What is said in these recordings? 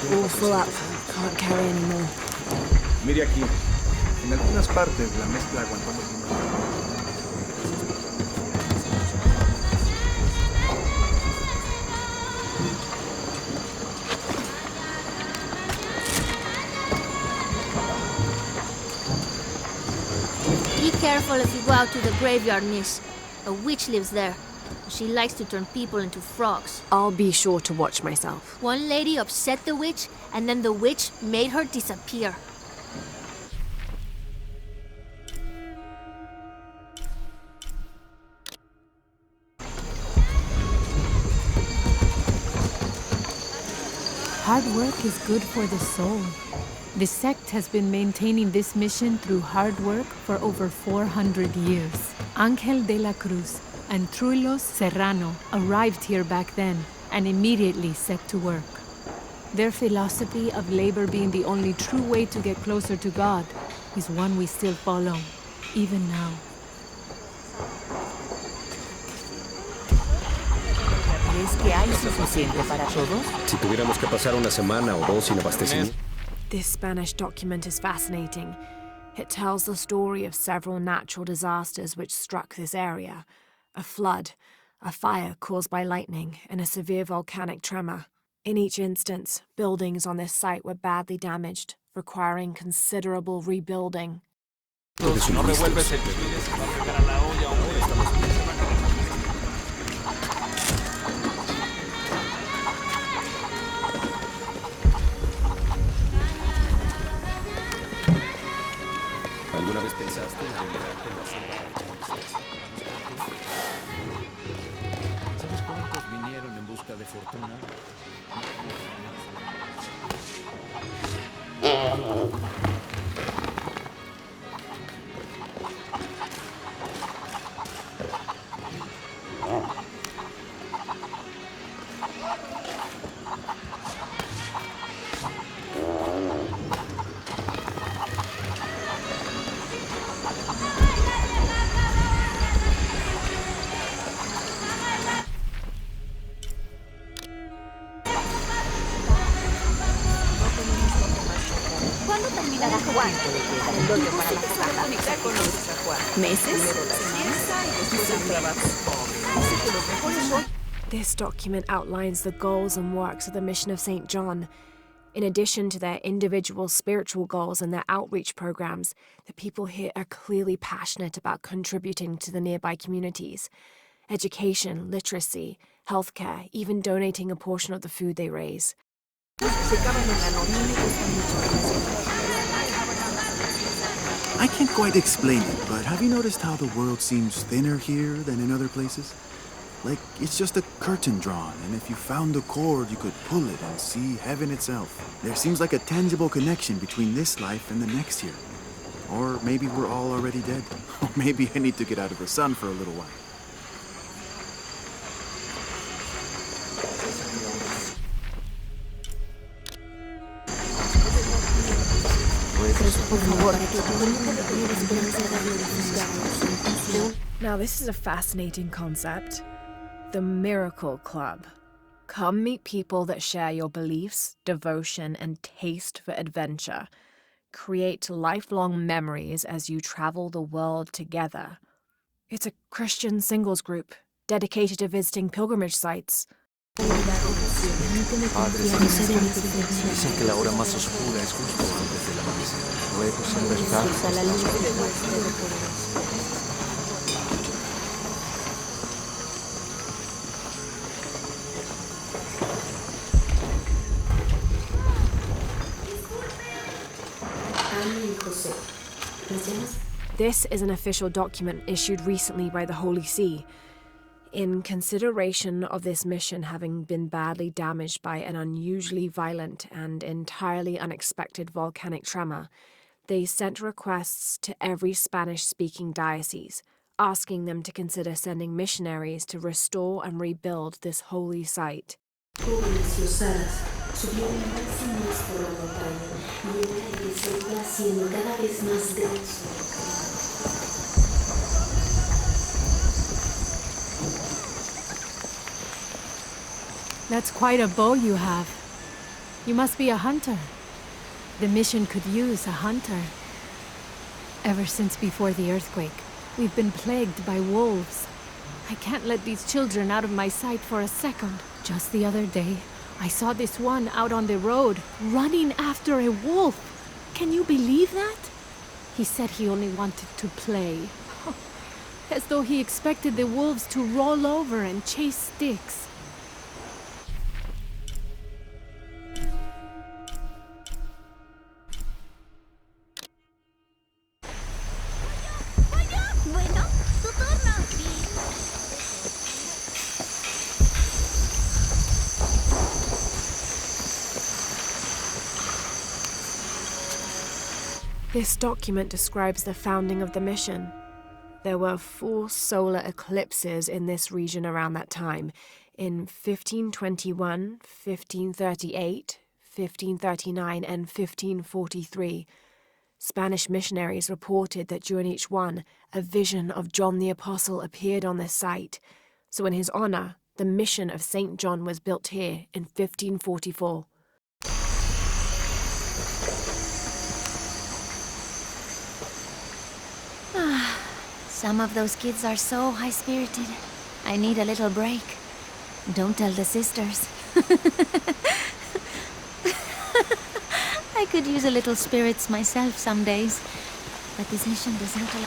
All full up. Can't carry anymore. Mire aquí. En algunas partes la mezcla aguantó los tiempos. Be careful if you go out to the graveyard, miss. A witch lives there. She likes to turn people into frogs. I'll be sure to watch myself. One lady upset the witch, and then the witch made her disappear. Hard work is good for the soul. The sect has been maintaining this mission through hard work for over 400 years. Ángel de la Cruz and Truilos Serrano arrived here back then and immediately set to work. Their philosophy of labor being the only true way to get closer to God is one we still follow, even now. ¿Crees que hay suficiente para todos? Si tuviéramos que pasar una semana o dos sin abastecimiento. This Spanish document is fascinating. It tells the story of several natural disasters which struck this area. A flood, a fire caused by lightning, and a severe volcanic tremor. In each instance, buildings on this site were badly damaged, requiring considerable rebuilding. ¿Alguna vez pensaste en revelarte en la selva? ¿Sabes cuántos vinieron en busca de fortuna? ¿Cuándo terminará Juan? Para la fogata. Ya conoces a Juan. Meses? Trabajo. This document outlines the goals and works of the mission of St. John. In addition to their individual spiritual goals and their outreach programs, the people here are clearly passionate about contributing to the nearby communities. Education, literacy, healthcare, even donating a portion of the food they raise. I can't quite explain it, but have you noticed how the world seems thinner here than in other places? Like, it's just a curtain drawn, and if you found the cord, you could pull it and see heaven itself. There seems like a tangible connection between this life and the next here. Or maybe we're all already dead. Or maybe I need to get out of the sun for a little while. Now, this is a fascinating concept. The Miracle Club. Come meet people that share your beliefs, devotion, and taste for adventure. Create lifelong memories as you travel the world together. It's a Christian singles group dedicated to visiting pilgrimage sites. Dicen que la hora más oscura es justo antes del amanecer. Luego siempre está. This is an official document issued recently by the Holy See. In consideration of this mission having been badly damaged by an unusually violent and entirely unexpected volcanic tremor, they sent requests to every Spanish-speaking diocese, asking them to consider sending missionaries to restore and rebuild this holy site. That's quite a bow you have. You must be a hunter. The mission could use a hunter. Ever since before the earthquake, we've been plagued by wolves. I can't let these children out of my sight for a second. Just the other day, I saw this one out on the road, running after a wolf. Can you believe that? He said he only wanted to play. As though he expected the wolves to roll over and chase sticks. Bueno, tu turno. 'This document describes the founding of the mission. There were 4 solar eclipses in this region around that time, in 1521, 1538, 1539, and 1543. Spanish missionaries reported that during each one, a vision of John the Apostle appeared on this site. So in his honor, the mission of St. John was built here in 1544. Some of those kids are so high-spirited. I need a little break. Don't tell the sisters. I could use a little spirits myself some days, but this mission does not allow...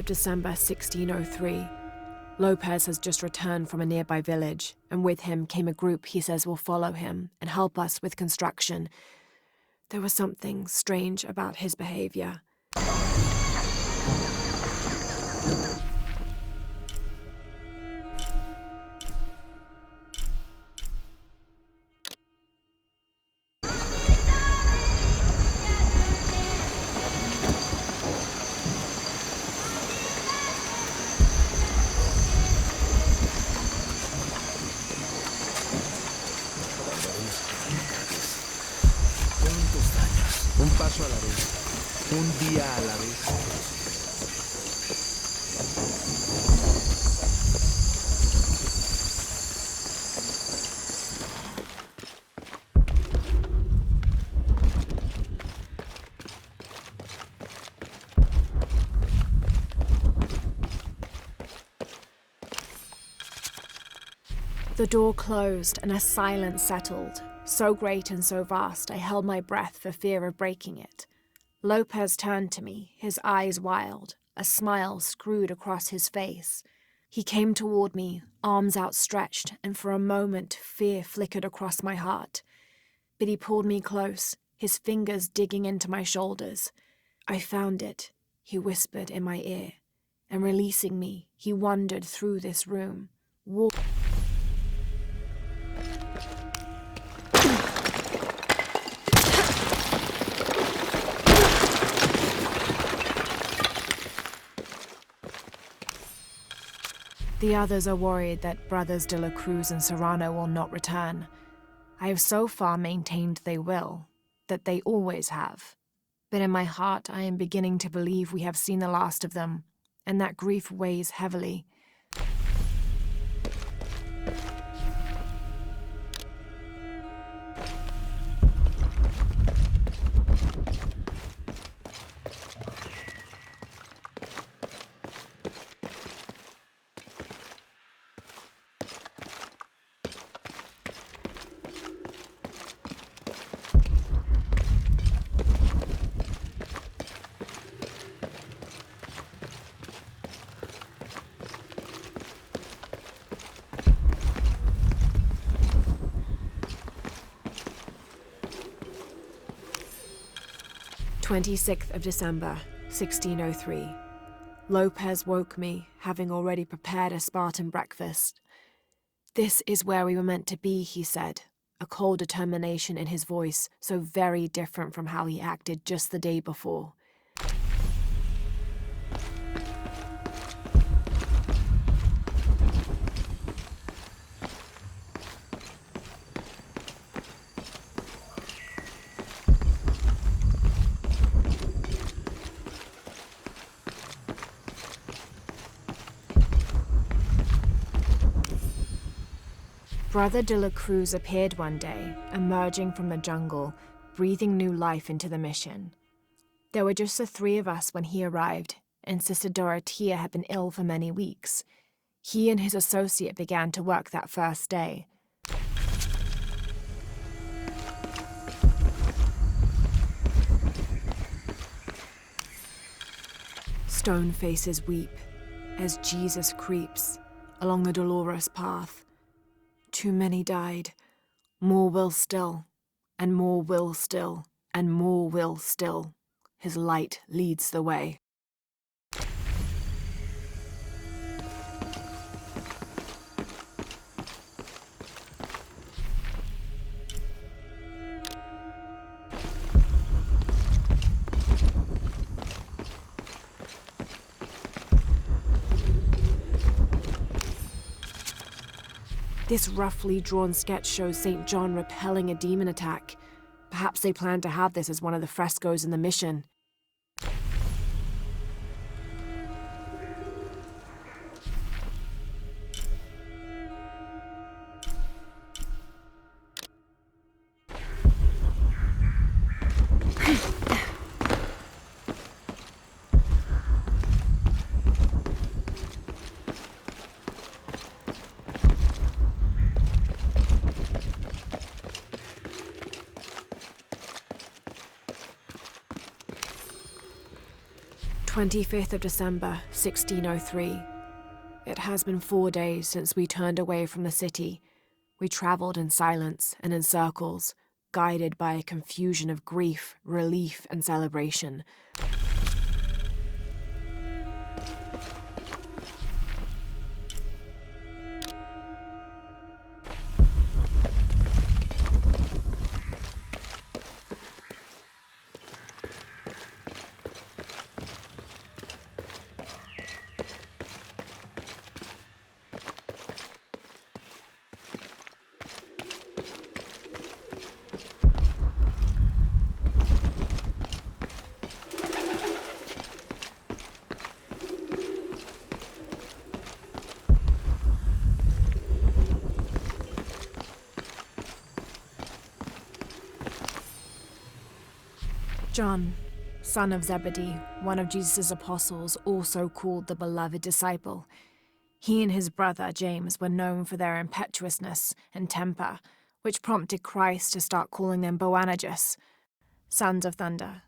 December 1603. Lopez has just returned from a nearby village, and with him came a group he says will follow him and help us with construction. There was something strange about his behavior. Un paso a la vez, un día a la vez. The door closed and a silence settled, so great and so vast I held my breath for fear of breaking it. Lopez turned to me, his eyes wild, a smile screwed across his face. He came toward me, arms outstretched, and for a moment fear flickered across my heart. But he pulled me close, his fingers digging into my shoulders. "I found it," he whispered in my ear, and releasing me, he wandered through this room. The others are worried that Brothers de la Cruz and Serrano will not return. I have so far maintained they will, that they always have. But in my heart I am beginning to believe we have seen the last of them, and that grief weighs heavily. December 26th, 1603. Lopez woke me, having already prepared a Spartan breakfast. "This is where we were meant to be," he said. a cold determination in his voice so very different from how he acted just the day before. Brother de la Cruz appeared one day, emerging from the jungle, breathing new life into the mission. There were just the three of us when he arrived, and Sister Dorothea had been ill for many weeks. He and his associate began to work that first day. Stone faces weep as Jesus creeps along the dolorous path. Too many died. More will still, and more will still, and more will still. His light leads the way. This roughly drawn sketch shows St. John repelling a demon attack. Perhaps they planned to have this as one of the frescoes in the mission. "25th of December, 1603. It has been 4 days since we turned away from the city. We travelled in silence and in circles, guided by a confusion of grief, relief, and celebration. John, son of Zebedee, one of Jesus' apostles, also called the beloved disciple. He and his brother, James, were known for their impetuousness and temper, which prompted Christ to start calling them Boanerges, sons of thunder.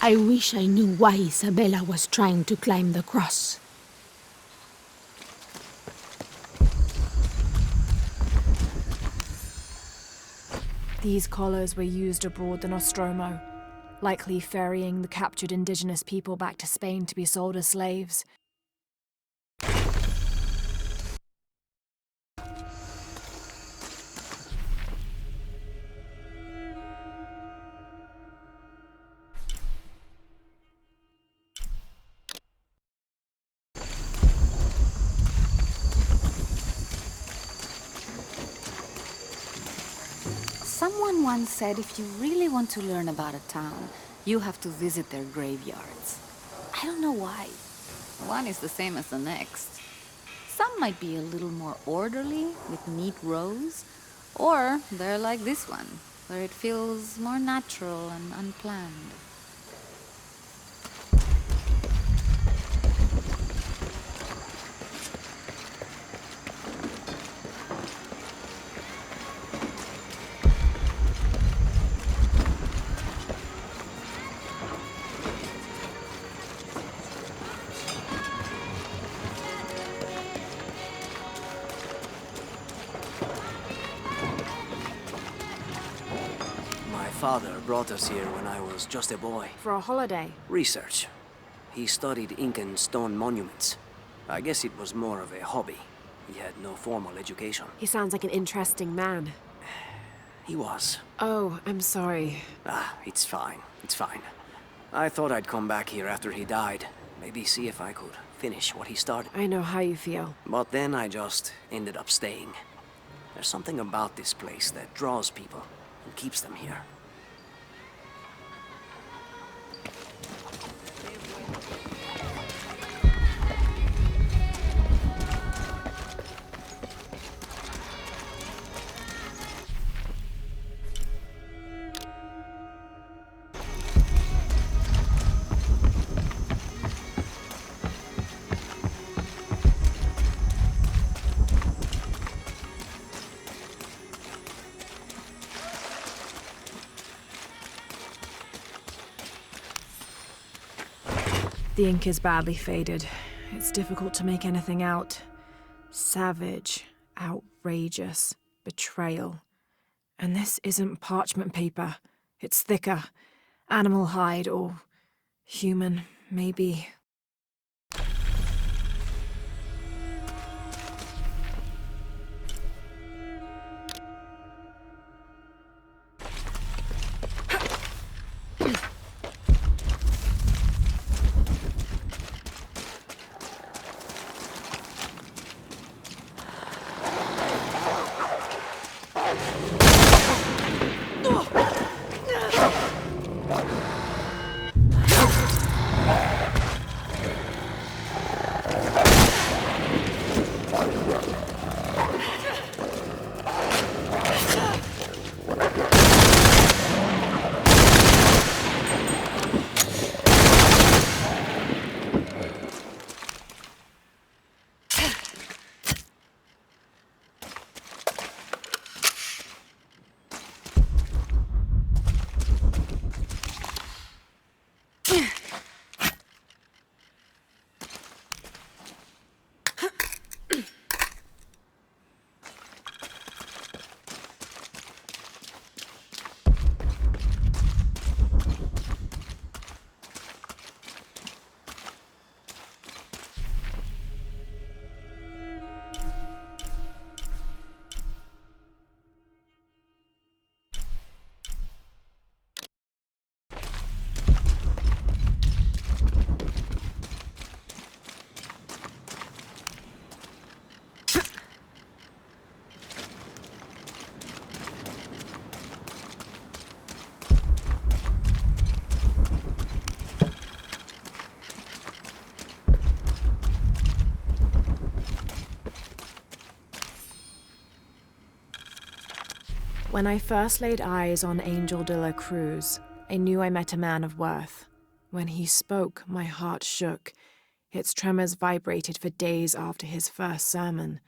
I wish I knew why Isabella was trying to climb the cross. These collars were used abroad the Nostromo, likely ferrying the captured indigenous people back to Spain to be sold as slaves. Someone once said if you really want to learn about a town, you have to visit their graveyards. I don't know why. One is the same as the next. Some might be a little more orderly, with neat rows, or they're like this one, where it feels more natural and unplanned. My father brought us here when I was just a boy. For a holiday. Research. He studied Incan stone monuments. I guess it was more of a hobby. He had no formal education. He sounds like an interesting man. He was. Oh, I'm sorry. It's fine. It's fine. I thought I'd come back here after he died. Maybe see if I could finish what he started. I know how you feel. But then I just ended up staying. There's something about this place that draws people and keeps them here. The ink is badly faded. It's difficult to make anything out. Savage, outrageous, betrayal. And this isn't parchment paper. It's thicker. Animal hide or human, maybe. When I first laid eyes on Angel de la Cruz, I knew I met a man of worth. When he spoke, my heart shook. Its tremors vibrated for days after his first sermon.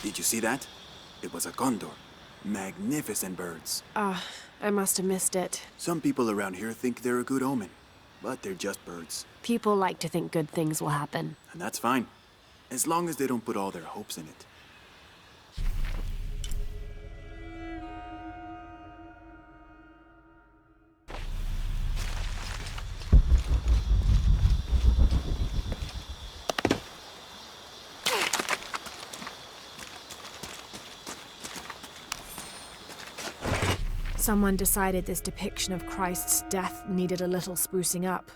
Did you see that? It was a condor. Magnificent birds. I must have missed it. Some people around here think they're a good omen. but they're just birds. People like to think good things will happen. And that's fine, as long as they don't put all their hopes in it. Someone decided this depiction of Christ's death needed a little sprucing up.